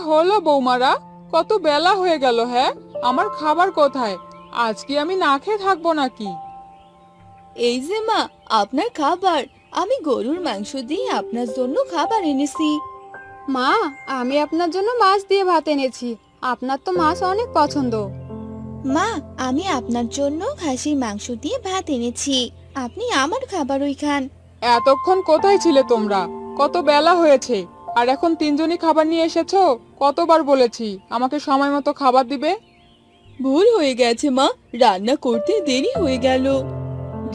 হলো বৌমারা? কত বেলা হয়ে গেল, হ্যাঁ? আমার খাবার কোথায়? আজ কি আমি না খেয়ে থাকবো নাকি? এই যে মা, আপনার খাবার। আমি গরুর মাংস দিয়ে আপনার জন্য খাবার এনেছি। মা, আমি আপনার জন্য মাছ দিয়ে ভাত এনেছি। আপনার তো মাছ অনেক পছন্দ। মা, আমি আপনার জন্য খাসির মাংস দিয়ে ভাত এনেছি। আপনি আমার খাবারই খান। এতক্ষণ কোথায় ছিলে তোমরা? কত বেলা হয়েছে, আর এখন তিনজনই খাবার নিয়ে এসেছো? কতবার বলেছি আমাকে সময় মতো খাবার দিবে? ভুল হয়ে গেছে মা, রান্না করতে দেরি হয়ে গেল।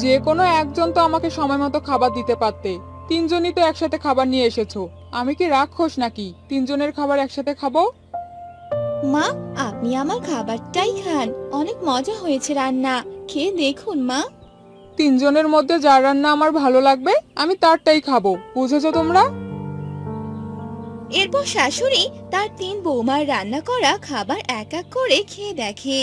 যে কোনো একজন তো আমাকে সময় মতো খাবার দিতে পারতে। তিনজনই তো একসাথে খাবার নিয়ে এসেছো। আমি কি রাক্ষস নাকি তিনজনের খাবার একসাথে খাবো? মা, আপনি আমার খাবারটাই খান। অনেক মজা হয়েছে রান্না, খেয়ে দেখুন মা। তিনজনের মধ্যে যার রান্না আমার ভালো লাগবে আমি তারটাই খাবো, বুঝেছো তোমরা? এরপর শাশুড়ি তার তিন বৌমার রান্না করা খাবার এক এক করে খেয়ে দেখে।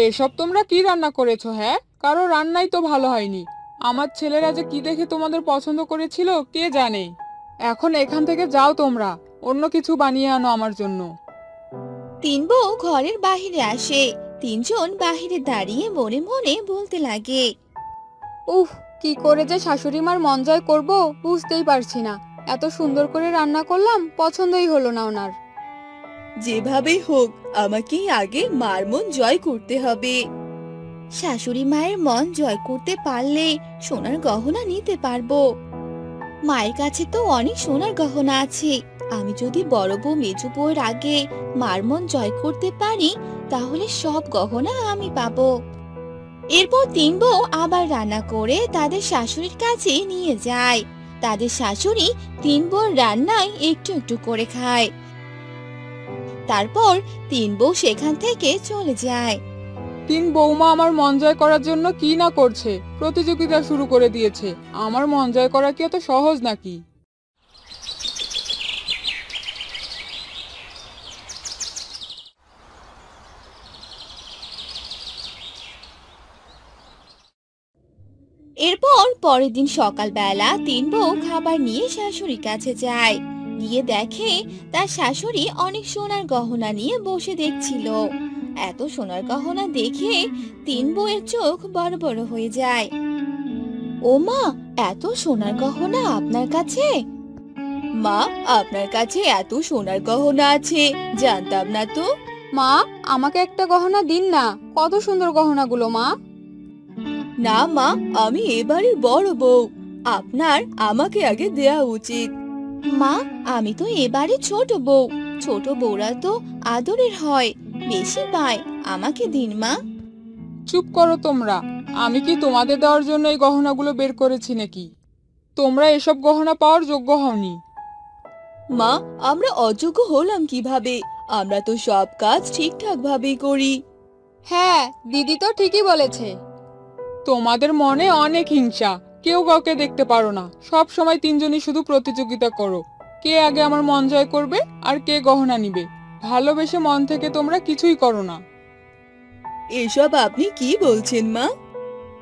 এসব তোমরা কি রান্না করেছো, হ্যাঁ? কারো রান্নাই তো ভালো হয়নি। আমার ছেলেরা যে কি দেখে তোমাদের পছন্দ করেছিল কে জানে। এখন এখান থেকে যাও তোমরা, অন্য কিছু বানিয়ে আনো আমার জন্য। তিন বউ ঘরের বাহিরে আসে। তিনজন বাহিরে দাঁড়িয়ে মনে মনে বলতে লাগে। উফ, কি করে যে শাশুড়ি মার মন জয় করবো বুঝতেই পারছি না। এত সুন্দর করে রান্না করলাম, পছন্দই হলো না ওনার। যেভাবেই হোক আমাকেই আগে মার মন জয় করতে হবে। শাশুড়ি মায়ের মন জয় করতে পারলে সোনার গহনা নিতে পারবো। মায়ের কাছে তো অনেক সোনার গহনা আছে। আমি যদি বড় বউ মেজো বউয়ের আগে মার মন জয় করতে পারি, তাহলে সব গহনা আমি পাবো। এরপর তিন বউ আবার রান্না করে তাদের শাশুড়ির কাছে নিয়ে যায়। তাদের শাশুড়ি তিন বউর রান্নায় একটু একটু করে খায়। তারপর তিন বউ সেখান থেকে চলে যায়। তিন বৌমা আমার মন জয় করার জন্য কি না করছে, প্রতিযোগিতা শুরু করে দিয়েছে। আমার মন জয় করা কি এত সহজ নাকি? এরপর পরের দিন সকালবেলা তিন বউ খাবার নিয়ে শাশুড়ির কাছে যায়। গিয়ে দেখে তার শাশুড়ি অনেক সোনার গহনা নিয়ে বসে দেখছিল। এত সোনার গহনা দেখে তিন বউয়ের চোখ বড় বড় হয়ে যায়। ও মা, এত সোনার গহনা আপনার কাছে? মা, আপনার কাছে এত সোনার গহনা আছে জানতাম না তো। মা, আমাকে একটা গহনা দিন না। কত সুন্দর গহনাগুলো মা। না মা, আমি এবারে বড় বউ, আপনার আমাকে আগে দেয়া উচিত। মা, আমি তো এবারে ছোট বউ। ছোট বউরা তো আদরের হয়, বেশি পায়। আমাকে দিন মা। চুপ করো তোমরা। আমি কি তোমাদের দেওয়ার জন্য এই গহনাগুলো বের করেছি নাকি? তোমরা এসব গহনা পাওয়ার যোগ্য হওনি। মা, আমরা অযোগ্য হলাম কিভাবে? আমরা তো সব কাজ ঠিকঠাক ভাবেই করি। হ্যাঁ, দিদি তো ঠিকই বলেছে। তোমাদের মনে অনেক হিংসা, কেউ কাউকে দেখতে পারো না। সব সময় তিনজনই শুধু প্রতিযোগিতা করো, কে আগে আমার মন জয় করবে আর কে গহনা নিবে। ভালোবেসে মন থেকে তোমরা কিছুই করো না। এসব আপনি কি বলছেন মা?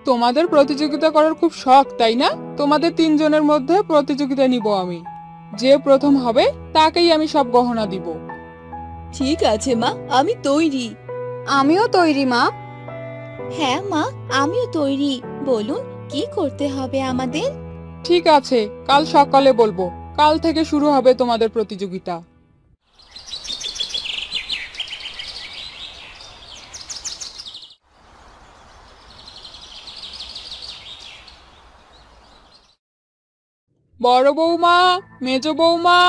তোমাদের প্রতিযোগিতা করার খুব শখ, তাই না? তোমাদের তিনজনের মধ্যে প্রতিযোগিতা নিব আমি। যে প্রথম হবে তাকেই আমি সব গহনা দিব। ঠিক আছে মা, আমি তৈরি। আমিও তৈরি মা। হ্যাঁ মা, আমিও তৈরি। বলুন কি করতে হবে আমাদের? ঠিক আছে, কাল সকালে বলবো। কাল থেকে শুরু হবে তোমাদের প্রতিযোগিতা। বড় বৌমা, মেজো বৌমা,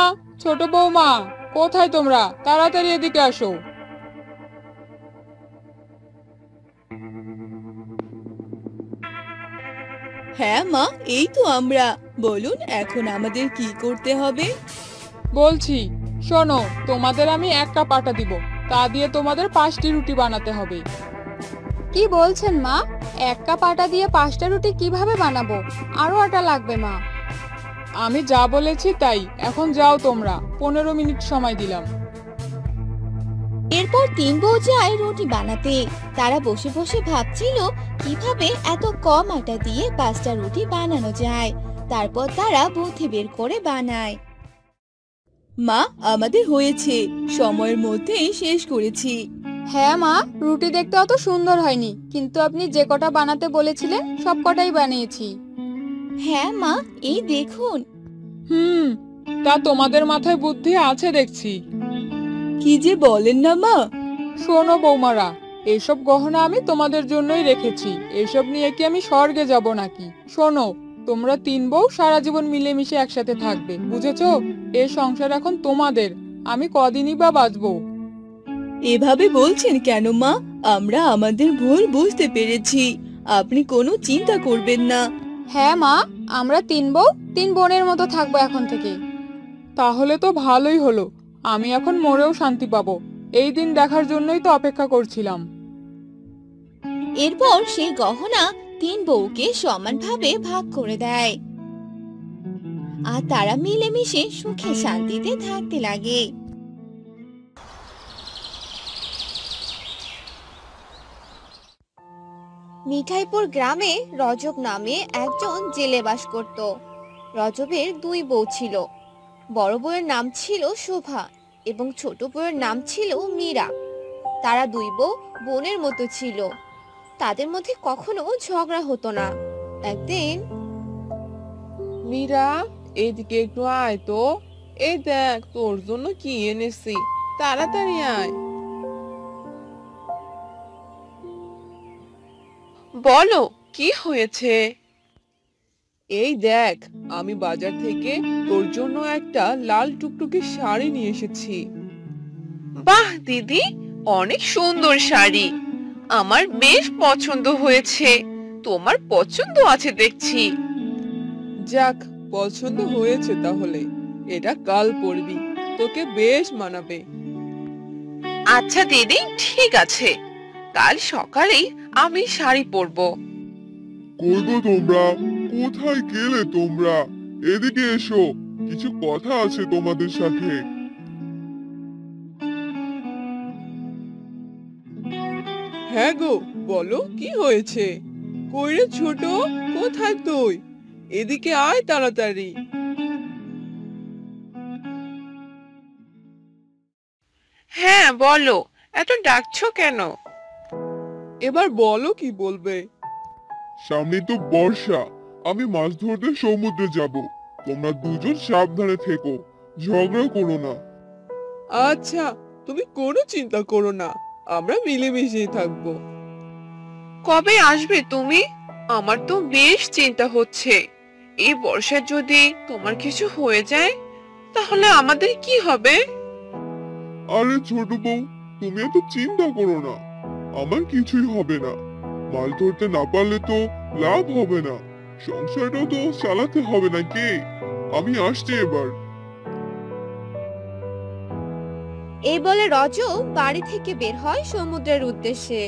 ছোট বৌমা, কোথায় তোমরা? তাড়াতাড়ি এদিকে আসো। হ্যাঁ মা, এই তো আমরা। বলুন এখন আমাদের কি করতে হবে? বলছি, শোনো, তোমাদের আমি 1 কাপ আটা দিব। তা দিয়ে তোমাদের 5টি রুটি বানাতে হবে। কি বলছেন মা? 1 কাপ আটা দিয়ে 5টা রুটি কিভাবে বানাবো? আরো আটা লাগবে মা। আমি যা বলেছি তাই। এখন যাও তোমরা, 15 মিনিট সময় দিলাম। এরপর তিন বউ যায় রুটি বানাতে। তারা বসে বসে ভাবছিল কিভাবে এত কম আটা দিয়ে 5টা রুটি বানানো যায়। তারপর তারা বুদ্ধি বের করে বানায়। মা, আমাদের হয়েছে, সময়ের মধ্যেই শেষ করেছি। হ্যাঁ মা, রুটি দেখতে অত সুন্দর হয়নি, কিন্তু আপনি যে কটা বানাতে বলেছিলেন সব কটাই বানিয়েছি। হ্যাঁ মা, এই দেখুন। হুম, তা তোমাদের মাথায় বুদ্ধি আছে দেখছি। কি যে বলেন না মা। শোনো বৌমারা, এইসব গহনা আমি তোমাদের জন্যই রেখেছি। এসব নিয়ে কি আমি স্বর্গে যাব নাকি? শোনো, তোমরা তিন বউ সারা জীবন মিলেমিশে একসাথে থাকবে, বুঝেছো? এই সংসার এখন তোমাদের। আমি কদিনই বা বাঁচবো। এভাবে বলছেন কেন মা? আমরা আমাদের ভুল বুঝতে পেরেছি, আপনি কোনো চিন্তা করবেন না। হ্যাঁ মা, আমরা তিন বউ তিন বোনের মতো থাকবো এখন থেকে। তাহলে তো ভালোই হলো। আমি এখন মরেও শান্তি পাবো। এই দিন দেখার জন্যই তো অপেক্ষা করছিলাম। এরপর সেই গহনা তিন বউকে সমানভাবে ভাগ করে দেয়, আর তারা মিলেমিশে সুখে শান্তিতে থাকতে লাগে। মিঠাইপুর গ্রামে রজব নামে একজন জেলে বাস করত। রজবের দুই বউ ছিল। বড় বউয়ের নাম ছিল শোভা এবং ছোট বউয়ের নাম ছিল মীরা। তারা দুই বউ বোনের মতো ছিল। তাদের মধ্যে কখনো ঝগড়া হতো না। একদিন, মীরা, এদিকে একটু আয় তো। এই দেখ তোর জন্য কি এনেছি, তাড়াতাড়ি আয়। বলো, কি হয়েছে? এই দেখ, আমি বাজার থেকে তোর জন্য একটা লাল টুকটুকে শাড়ি নিয়ে এসেছি। বাহ দিদি, অনেক সুন্দর শাড়ি। আমার বেশ পছন্দ হয়েছে। তোমার পছন্দ আছে দেখছি। যাক, পছন্দ হয়েছে তাহলে। এটা কাল পরবি, তোকে বেশ মানাবে। আচ্ছা দিদি, ঠিক আছে। কাল সকালেই আমি শাড়ি পরবো। কই গো তোমরা, কোথায় গেলে তোমরা? এদিকে এসো, কিছু কথা আছে তোমাদের সাথে। হ্যাঁ গো, বলো কি হয়েছে? কই রে ছোট, কোথায় তুই? এদিকে আয় তাড়াতাড়ি। হ্যাঁ বলো, এত ডাকছো কেন? এবার বলো কি বলবে। সামনে তো বর্ষা, আমি মাছ ধরতে সমুদ্রে যাব। তোমরা দুজন সাবধানে থেকো, ঝগড়া করো না। আচ্ছা, তুমি কোনো চিন্তা করো না, আমরা মিলেমিশেই থাকবো। কবে আসবে তুমি? আমার তো বেশ চিন্তা হচ্ছে। এই বর্ষায় যদি তোমার কিছু হয়ে যায়, তাহলে আমাদের কি হবে? আরে ছোট বউ, তুমি এত চিন্তা করো না, আমার কিছুই হবে না। মাছ ধরতে না পারলে তো লাভ হবে না, সংসারটাও তো চালাতে হবে নাকি? আমি আসছি এবার। এই বলে রজব বাড়ি থেকে বের হয় সমুদ্রের উদ্দেশ্যে।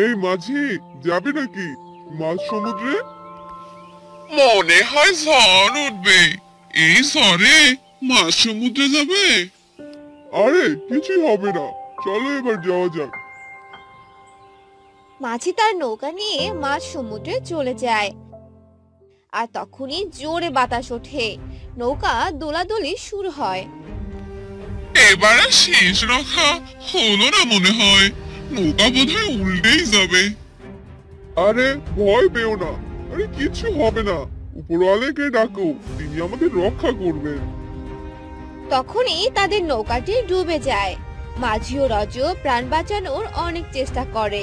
এই মাঝি, যাবে নাকি মাছ সমুদ্রে? মনে হয় ঝড় উঠবে। এই ঝড়ে মাছ সমুদ্রে যাবে? আরে কিছুই হবে না, চলো এবার যাওয়া যাক। মাঝি তার নৌকা নিয়ে মাঝ সমুদ্রে চলে যায়। আর তখনই জোরে বাতাস ওঠে, নৌকা দোলাদলি শুরু হয়। এবারে শেষ রক্ষা হলো না মনে হয়, নৌকা বোধহয় উল্টেই যাবে। আরে ভয় পেও না, আরে কিছু হবে না, উপরওয়ালাকে ডাকো, তিনি আমাদের রক্ষা করবেন। তখনই তাদের নৌকাটি ডুবে যায়। মাঝি ও রজব প্রাণ বাঁচানোর অনেক চেষ্টা করে,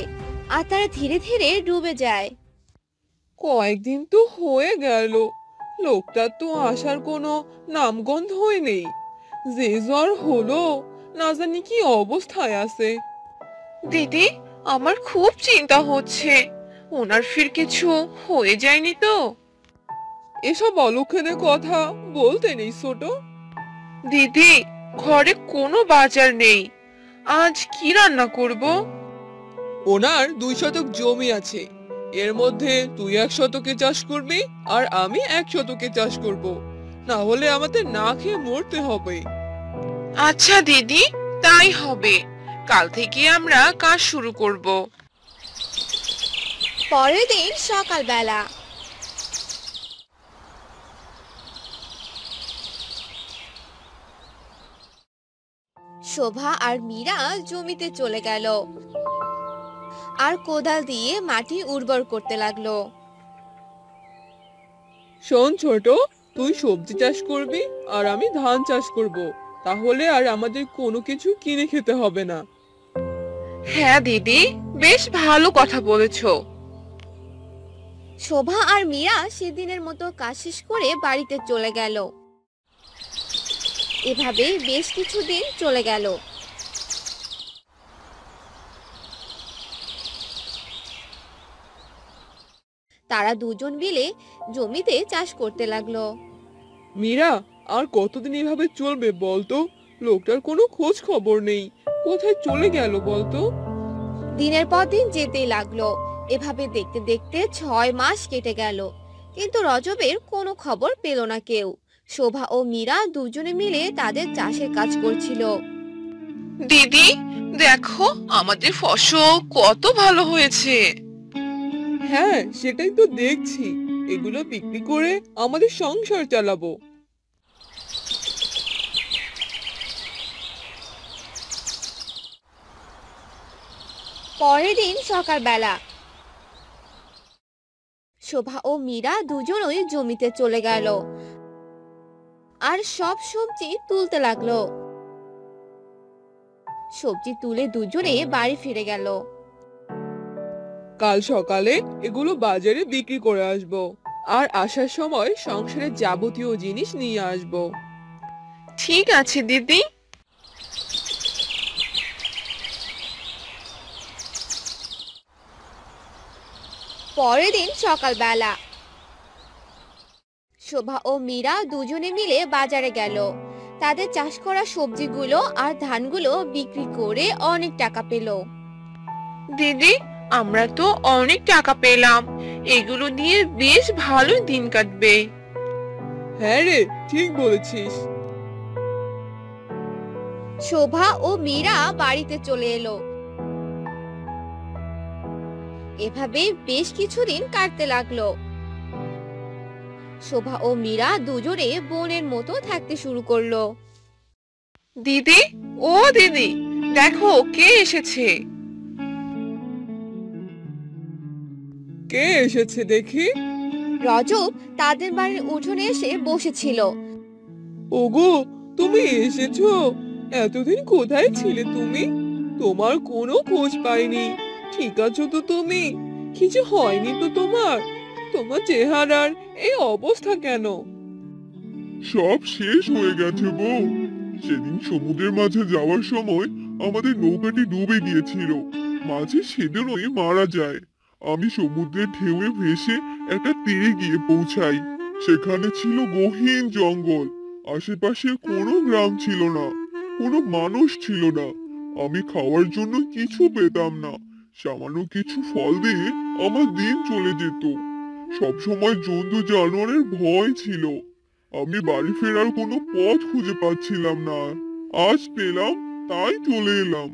আর তারা ধীরে ধীরে ডুবে যায়। কয়েকদিন তো হয়ে গেল, লোকটার তো আসার কোনো নামগন্ধই নেই। যে জ্বর হলো, না জানি কি অবস্থায় আছে। দিদি, আমার খুব চিন্তা হচ্ছে। ওনার ফির কিছু হয়ে যায়নি তো? এসব অলক্ষণে কথা বলতে নেই ছোট। দিদি, ঘরে কোনো বাজার নেই। আজ কি রান্না করব? ওনার 2 শতক জমি আছে। এর মধ্যে তুই 1 শতকে চাষ করবি আর আমি 1 শতকে চাষ করব। না হলে আমাদের না খেয়ে মরতে হবে। আচ্ছা দিদি, তাই হবে। কাল থেকে আমরা কাজ শুরু করব। পরের দিন সকালবেলা শোভা আর মীরা জমিতে চলে গেল আর কোদাল দিয়ে মাটি উর্বর করতে লাগলো। শোন ছোট, তুই সবজি চাষ করবি আর আমি ধান চাষ করব। তাহলে আর আমাদের কোনো কিছু কিনে খেতে হবে না। হ্যাঁ দিদি, বেশ ভালো কথা বলেছো। শোভা আর মীরা সেদিনের মতো কাজ শেষ করে বাড়িতে চলে গেল। এভাবে বেশ কিছুদিন চলে গেল। তারা দুজন মিলে জমিতে চাষ করতে লাগলো। মীরা, আর কতদিন এভাবে চলবে বলতো? লোকটার কোনো খোঁজ খবর নেই, কোথায় চলে গেল বলতো? দিনের পর দিন যেতেই লাগলো। এভাবে দেখতে দেখতে 6 মাস কেটে গেল, কিন্তু রজবের কোনো খবর পেল না কেউ। শোভা ও মীরা দুজনে মিলে তাদের চাষের কাজ করছিল। দিদি দেখো, আমাদের ফসল কত ভালো হয়েছে। হ্যাঁ, সেটাই তো দেখছি। এগুলো বিক্রি করে আমাদের সংসার চালাবো। পরের দিন সকালবেলা শোভা ও মীরা দুজনই জমিতে চলে গেল আর সব সবজি তুলতে লাগলো। সবজি তুলে দুজনে বাড়ি ফিরে গেল। কাল সকালে এগুলো বাজারে বিক্রি করে আসবো, আর আসার সময় সংসারের যাবতীয় জিনিস নিয়ে আসবো। ঠিক আছে দিদি। পরের দিন সকালবেলা শোভা ও মীরা দুজনে মিলে বাজারে গেল। তাদের চাষ করা সবজিগুলো আর ধানগুলো বিক্রি করে অনেক টাকা পেল। দিদি, আমরা তো অনেক টাকা পেলাম, এগুলো দিয়ে বেশ ভালো দিন কাটবে। হ্যাঁ রে, ঠিক বলেছিস। শোভা ও মীরা বাড়িতে চলে এলো। এভাবে বেশ কিছুদিন কাটতে লাগলো। শোভা ও মীরা দুজনে বোনের মতো থাকতে শুরু করলো। দিদি, ও দিদি, দেখো কে এসেছে। কে এসেছে দেখি? রজব তাদের বাড়ির উঠোনে এসে বসেছিল। ওগো, তুমি এসেছো? এতদিন কোথায় ছিলে তুমি? তোমার কোনো খোঁজ পাইনি। ঠিক আছো তো তুমি? কিছু হয়নি তো তোমার? তোমার চেহারার এই অবস্থা কেন? সব শেষ হয়ে গেছে বউ। সেদিন সমুদ্রের মাঝে যাওয়ার সময় আমাদের নৌকাটি ডুবে গিয়েছিল। মাঝে সেদিনই মারা যায়। আমি সমুদ্রের ঢেউয়ে ভেসে একটা তীরে গিয়ে পৌঁছাই। সেখানে ছিল গহীন জঙ্গল। আশেপাশে কোনো গ্রাম ছিল না, কোনো মানুষ ছিল না। আমি খাওয়ার জন্য কিছু পেতাম না। সামান্য কিছু ফল দিয়ে আমার দিন চলে যেত। সবসময় জন্তু জানোয়ারের ভয় ছিল। আমি বাড়ি ফেরার কোনো পথ খুঁজে পাচ্ছিলাম না। আজ পেলাম, তাই চলে এলাম।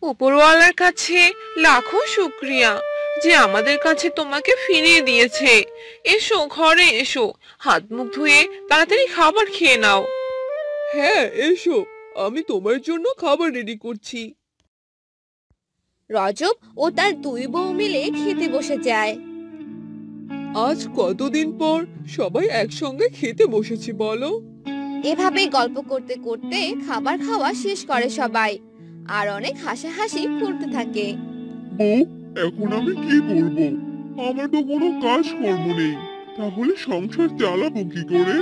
উপরওয়ালার কাছে লাখো শুক্রিয়া যে আমাদের কাছে তোমাকে ফিরিয়ে দিয়েছে। এসো, ঘরে এসো, হাত মুখ ধুয়ে তাড়াতাড়ি খাবার খেয়ে নাও। হ্যাঁ, এসো, আমি তোমার জন্য খাবার রেডি করছি। রজব ও তার দুই বউ মিলে খেতে বসে যায়। আজ কতদিন পর সবাই একসঙ্গে খেতে বসেছি বলো? এভাবে গল্প করতে করতে খাবার খাওয়া শেষ করে সবাই, আর অনেক হাসাহাসি করতে থাকে। বউ, এখন আমি কি করব? আমার তো কোনো কাজ কর্ম নেই। তাহলে সংসার চালাবো কি করে?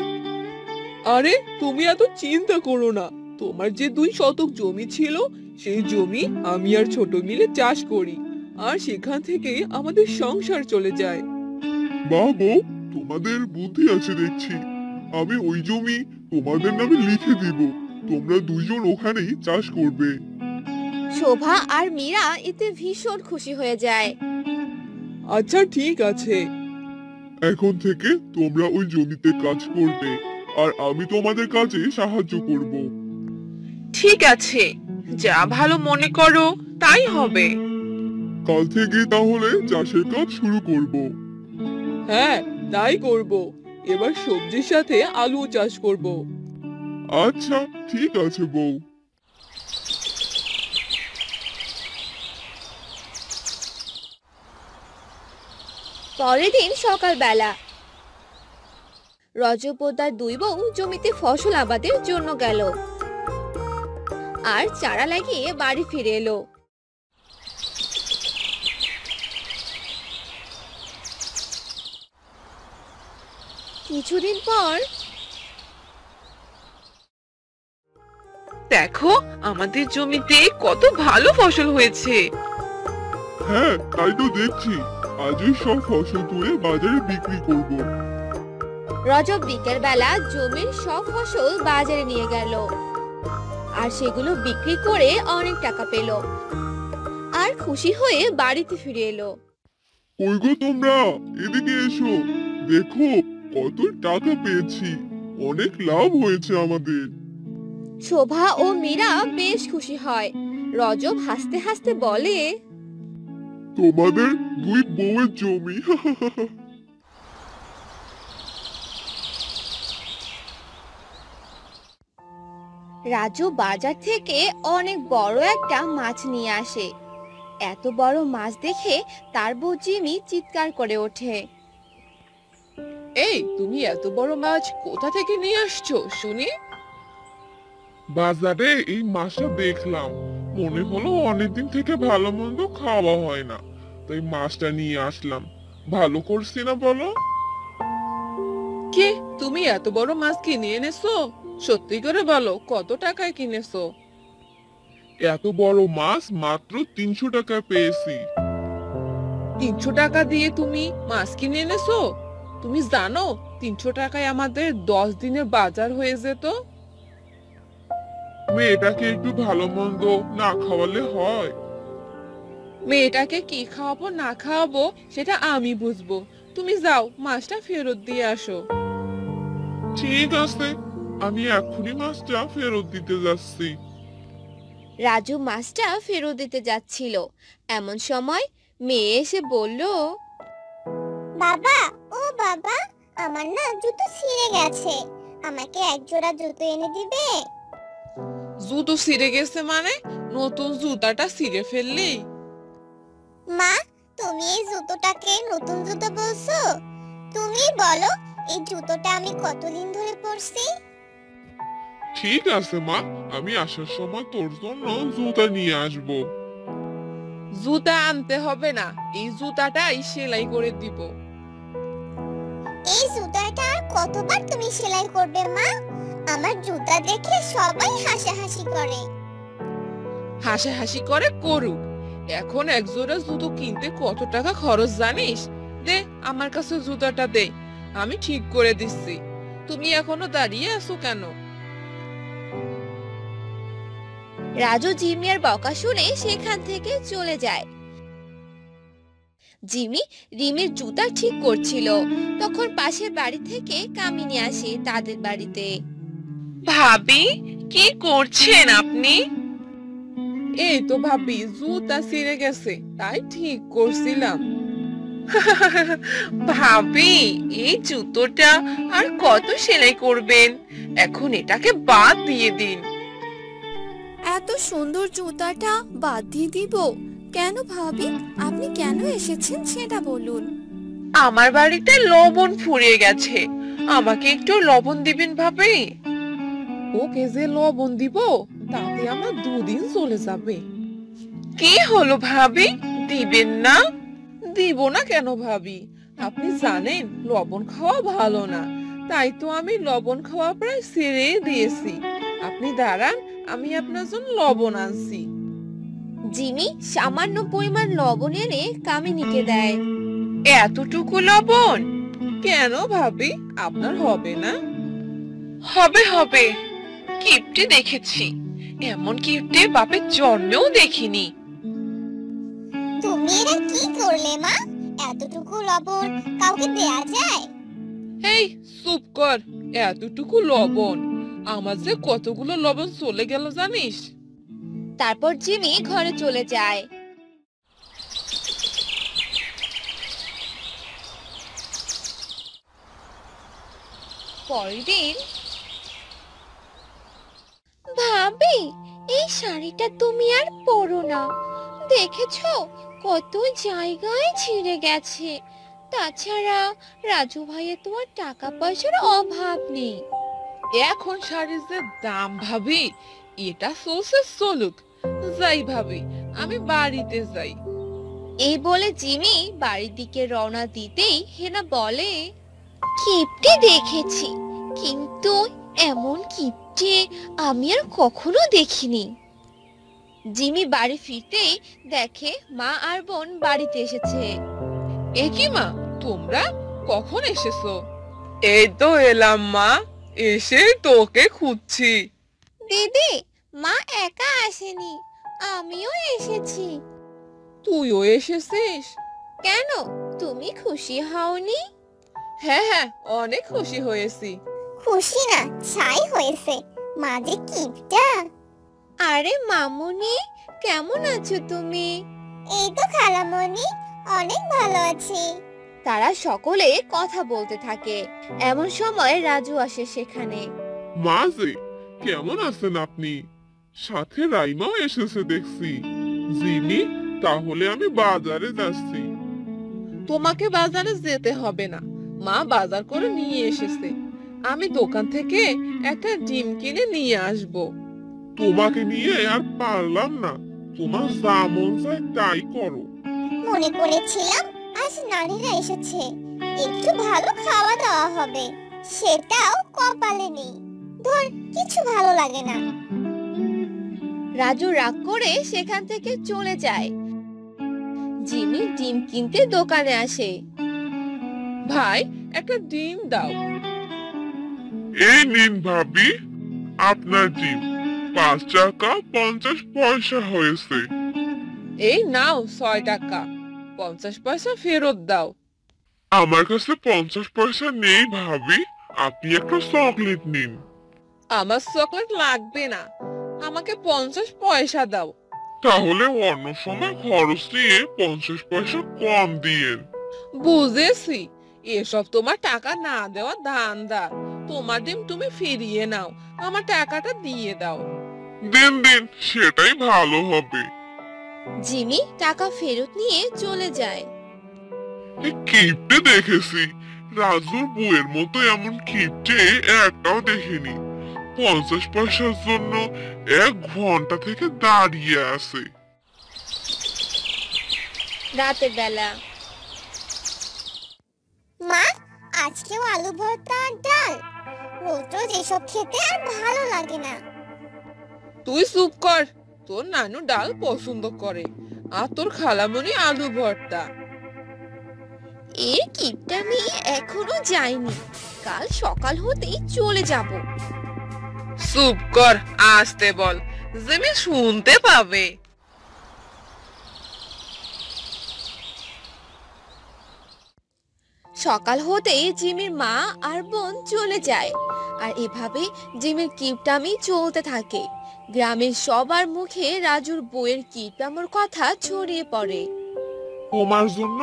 আরে, তুমি এত চিন্তা করো না। তোমার যে 2 শতক জমি ছিল, সেই জমি আমি আর ছোট মিলে চাষ করি, আর সেখান থেকে আমাদের সংসার চলে যায়। বাহ বউ, তোমাদের বুদ্ধি আছে দেখছি। আমি ওই জমি তোমাদের নামে লিখে দিব। তোমরা দুইজন ওখানেই চাষ করবে। শোভা আর মীরা এতে ভীষণ খুশি হয়ে যায়। আচ্ছা, ঠিক আছে। এখন থেকে তোমরা ওই জমিতে কাজ করবে, আর আমি তোমাদের কাজে সাহায্য করব। ঠিক আছে, যা ভালো মনে করো তাই হবে। কাল থেকে তাহলে চাষের কাজ শুরু করব। হ্যাঁ, তাই করব। এবার সবজির সাথে আলু চাষ করব। আচ্ছা, ঠিক আছে বউ। পরের দিন সকালবেলা রজব ও তার দুই বউ জমিতে ফসল আবাদের জন্য গেল আর চারা লাগিয়ে বাড়ি ফিরে এলো। কিছুদিন পর দেখো আমাদের জমিতে কত ভালো ফসল হয়েছে। হ্যাঁ, তাই তো দেখছি। আজই সব ফসল তুলে বাজারে বিক্রি করব। রজব বিকেল বেলা জমির সব ফসল বাজারে নিয়ে গেল আর সেগুলো বিক্রি করে অনেক টাকা পেল আর খুশি হয়ে বাড়িতে ফিরে এলো। কই গো তোমরা, এদিকে এসো। দেখো কত টাকা পেয়েছি, অনেক লাভ হয়েছে আমাদের। শোভা ও মীরা বেশ খুশি হয়। রজব হাসতে হাসতে বলে, তোমাদের দুই বউয়ের জমি। রাজু বাজার থেকে অনেক বড় একটা মাছ নিয়ে আসে। এত বড় মাছ দেখে তার বউ জিমি চিৎকার করে ওঠে। এই, তুমি এত বড় মাছ কোথা থেকে নিয়ে আসছো শুনি? বাজারে এই মাছটা দেখলাম, মনে হলো অনেকদিন থেকে ভালো মন্দ খাওয়া হয় না, তাই মাছটা নিয়ে আসলাম। ভালো করছি না বলো? কে, তুমি এত বড় মাছ কিনে এনেছো? সত্যি করে বলো, কত টাকায় কিনেছো? এত বড় মাছ মাত্র 300 টাকায় পেয়েছি। 300 টাকা দিয়ে তুমি মাছ কিনে এনেছো? তুমি জানো 300 টাকায় আমাদের 10 দিনের বাজার হয়ে যেত। মেয়েটাকে একটু ভালো মন্দ না খাওয়ালে হয়? মেয়েটাকে কি খাওয়াবো না খাওয়াবো সেটা আমি বুঝবো। তুমি যাও, মাছটা ফেরত দিয়ে আসো। ঠিক আছে, আমি এক্ষুনি মাছটা ফেরত দিতে যাচ্ছি। রাজু মাছটা ফেরত দিতে যাচ্ছিল, এমন সময় মেয়ে এসে বলল, বাবা, ও বাবা, আমার না জুতো ছিঁড়ে গেছে, আমাকে এক জোড়া জুতো এনে দিবে? জুতো ছিঁড়ে গেছে মানে? নতুন জুতাটা ছিঁড়ে ফেললি? মা, তুমি এই জুতোটাকে নতুন জুতো বলছো? তুমি বলো, এই জুতোটা আমি কতদিন ধরে পরছি? ঠিক আছে মা, আমি আসার সময় তোর জন্য জুতা নিয়ে আসবো। জুতা আনতে হবে না, এই জুতাটাই সেলাই করে দিব। এই জুতাটা আর কতবার তুমি সেলাই করবে মা? আমার জুতা দেখে সবাই হাসাহাসি করে। হাসাহাসি করে করুক, এখন এক জোড়া জুতো কিনতে কত টাকা খরচ জানিস? দে আমার কাছে জুতাটা দে, আমি ঠিক করে দিচ্ছি। তুমি এখনো দাঁড়িয়ে আছো কেন? রাজু জিমি আর বকা শুনে সেখান থেকে চলে যায়। জিমি রিমির জুতা ঠিক করছিল, তখন পাশের বাড়ি থেকে কামিনী আসে তাদের বাড়িতে। ভাবি, কি করছেন আপনি? এই তো ভাবি, জুতা ছিঁড়ে গেছে তাই ঠিক করছিলাম। ভাবি, এই জুতোটা আর কত সেলাই করবেন? এখন এটাকে বাদ দিয়ে দিন। এত সুন্দর জুতাটা বাদ দিয়ে দিব কেন ভাবি? আপনি কেন এসেছেন সেটা বলুন। আমার বাড়িতে লবণ ফুরিয়ে গেছে, আমাকে একটু লবণ দিবেন ভাবি। ওকে যে লবণ দিব তাতে আমার 2 দিন চলে যাবে। কি হলো ভাবি, দিবেন না? দিব না কেন ভাবি? আপনি জানেন লবণ খাওয়া ভালো না, তাই তো আমি লবণ খাওয়া প্রায় ছেড়েই দিয়েছি। আপনি দাঁড়ান, আমি আপনার জন্য লবণ আনছি। জিমি সামান্য পরিমাণ লবণ এনে কামিনীকে দেয়। এতটুকু লবণ? কেন ভাবি, আপনার হবে না? হবে হবে, কিপটে দেখেছি, এমন কিপটে বাপের জন্মেও দেখিনি। তুমি এটা কি করলে মা? এতটুকু লবণ কাউকে দেয়া যায়? এই চুপ কর, এতটুকু লবণ, আমার যে কতগুলো লবণ চলে গেল জানিস? তারপর জিমি ঘরে চলে যায়। পরের দিন, ভাবি এই শাড়িটা তুমি আর পরো না, দেখেছো কত জায়গায় ছিঁড়ে গেছে, তাছাড়া রাজু ভাইয়ের তো আর টাকা পয়সার অভাব নেই। এখন শাড়ির যে দাম ভাবি, এটা চলছে চলুক। যাই ভাবি, আমি বাড়িতে যাই। এই বলে জিমি বাড়ির দিকে রওনা দিতেই হেনা বলে, কিপটে দেখেছি, কিন্তু এমন কিপটে আমি আর কখনো দেখিনি। জিমি বাড়ি ফিরতেই দেখে মা আর বোন বাড়িতে এসেছে। এ কি মা, তোমরা কখন এসেছো? এই তো এলাম মা, এসে তোকে খুঁজছি। দিদি, মা একা আসেনি, আমিও এসেছি। তুইও এসেছিস? কেন, তুমি খুশি হওনি? হ্যাঁ হ্যাঁ, অনেক খুশি হয়েছি। খুশি না, ছাই হয়েছে। মা যে কিপটা। আরে মামুনি, কেমন আছো তুমি? এই তো খালামণি, অনেক ভালো আছি। তারা সকলে কথা বলতে থাকে। এমন সময় রাজু আসে সেখানে। মাঝে কেমন আছেন আপনি? সাথে রাইমাও এসেছে দেখছি। জিমি, তাহলে আমি বাজারে যাচ্ছি। তোমাকে বাজারে যেতে হবে না, মা বাজার করে নিয়ে এসেছে। আমি দোকান থেকে একটা ডিম কিনে নিয়ে আসব। তোমাকে নিয়ে আর পারলাম না, তোমার যা মন চায় তাই করো। মনে করেছিলাম আজ নারীরা এসেছে, একটু ভালো খাওয়া দাওয়া হবে, সেটাও কপালে নেই। ধর, কিছু ভালো লাগে না। রাজু রাগ করে সেখান থেকে চলে যায়। জিমি ডিম কিনতে দোকানে আসে। ভাই, একটা ডিম দাও। এই নিন ভাবি, আপনার ডিম। 5 টাকা 50 পয়সা হয়েছে। এই নাও 6 টাকা, 50 পয়সা ফেরত দাও। আমার কাছে 50 পয়সা নেই ভাবি, আপনি একটা চকলেট নিন। আমার চকলেট লাগবে না, আমাকে 50 পয়সা দাও। তাহলে অন্য সময় খরচ নিয়ে 50 পয়সা কম দিয়েন। বুঝেছি, এসব তোমার টাকা না দেওয়া ধান্দা। তোমার ডিম তুমি ফিরিয়ে নাও, আমার টাকাটা দিয়ে দাও। দিন দিন, সেটাই ভালো হবে। জিমি টাকা ফেরত নিয়ে চলে যায়। এই কিপটে দেখেছি, রাজুর বউয়ের মতো এমন কিপটে একটাও দেখিনি। 50 পয়সার জন্য 1 ঘন্টা থেকে দাঁড়িয়ে আছে। রাতের বেলা মা, আজকেও আলু ভর্তা আর ডাল। রোজ রোজ এসব খেতে আর ভালো লাগে না। তুই চুপ কর, তোর নানু ডাল পছন্দ করে, আর তোর খালামণি আলু ভর্তা। এর কিপটামি এখনো যায়নি, কাল সকাল হতেই চলে যাব। চুপ কর, আসতে বল, জিমি শুনতে পাবে। সকাল হতেই জিমির মা আর বোন চলে যায়। আর এভাবে জিমির কিপটামি চলতে থাকে। গ্রামের সবার মুখে রাজুর বউয়ের কিপটামোর কথা ছড়িয়ে পড়ে। তোমার জন্য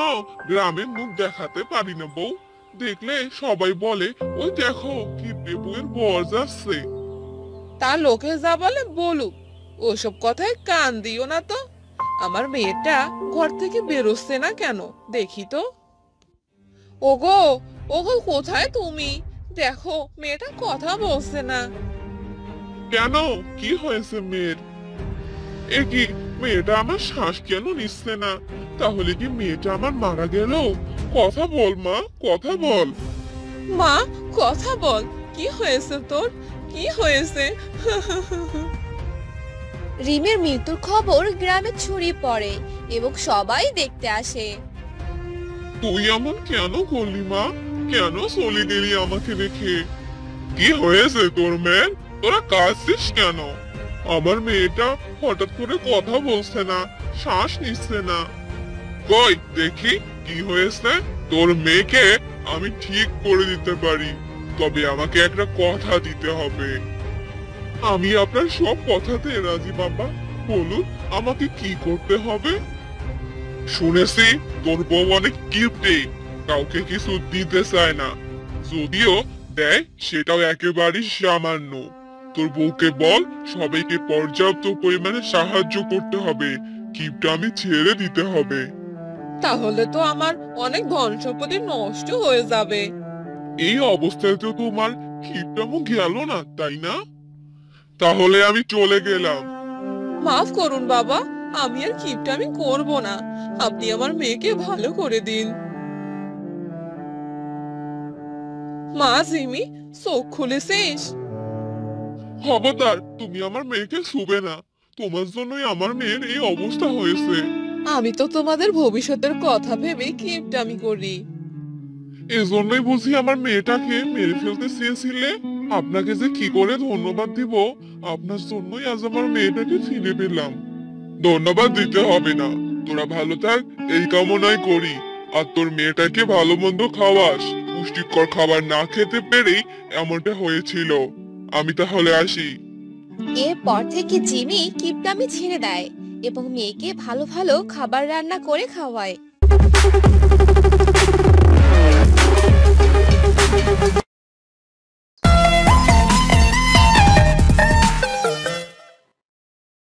গ্রামে মুখ দেখাতে পারি না বউ, দেখলে সবাই বলে ওই দেখো কিপটে বউয়ের বর যাচ্ছে। তা লোকে যা বলে বলুক, ওসব কথায় কান দিও না তো। আমার মেয়েটা ঘর থেকে বেরোচ্ছে না কেন, দেখি তো। ওগো, ওগো, কোথায় তুমি? দেখো, মেয়েটা কথা বলছে না। কেন, কি হয়েছে মেয়ের? এ কি, মেয়েটা আমার শ্বাস কেন নিচ্ছে না? তাহলে কি মেয়েটা আমার মারা গেল? কথা বল মা, কথা বল। মা, কথা বল, কি হয়েছে তোর, কি হয়েছে? রিমের মৃত্যুর খবর গ্রামে ছড়িয়ে পড়ে এবং সবাই দেখতে আসে। তুই এমন কেন করলি মা? কেন চলে গেলি আমাকে রেখে? কি হয়েছে তোর মেয়ের? তোরা কাঁদছিস কেন? আমার মেয়েটা হঠাৎ করে কথা বলছে না, শ্বাস নিচ্ছে না। কই দেখি কি হয়েছে? তোর মেয়েকে আমি ঠিক করে দিতে পারি, তবে আমাকে একটা কথা দিতে হবে। আমি আপনার সব কথাতে রাজি বাবা, বলুন আমাকে কি করতে হবে? শুনেছি তোর বউ অনেক কিপটে, কাউকে কিছু দিতে চায় না, যদিও দেয় সেটাও একেবারেই সামান্য। তোর বউকে বল সবাইকে পর্যাপ্ত পরিমাণে সাহায্য করতে হবে, কিপটামি ছেড়ে দিতে হবে। তাহলে তো আমার অনেক ধন সম্পত্তি নষ্ট হয়ে যাবে। এই অবস্থায় তো তোমার কিপটামো গেল না, তাই না? তাহলে আমি চলে গেলাম। মাফ করুন বাবা, আমি আর কিপটামি করব না। আপনি আমার মেয়েকে ভালো করে দিন। মা জিমি, চোখ খুলেছিস? খবরদার, তুমি আমার মেয়েকে ছুবে না। তোমার জন্যই আমার মেয়ের এই অবস্থা হয়েছে। আমি তো তোমাদের ভবিষ্যতের কথা ভেবে কিপটামি করি। এজন্যই বুঝি আমার মেয়েটাকে মেরে ফেলতে চেয়েছিলে। আপনাকে যে কি করে ধন্যবাদ দিব, আপনার জন্যই আজ আমার মেয়েটাকে ফিরে পেলাম। ধন্যবাদ দিতে হবে না, তোরা ভালো থাক এই কামনাই করি। আর তোর মেয়েটাকে ভালো মন্দ খাওয়াস। পুষ্টিকর খাবার না খেতে পেরেই এমনটা হয়েছিল। আমি তাহলে আসি। এরপর থেকে জিমি কিপটামি ছেড়ে দেয় এবং মেয়েকে ভালো ভালো খাবার রান্না করে খাওয়ায়।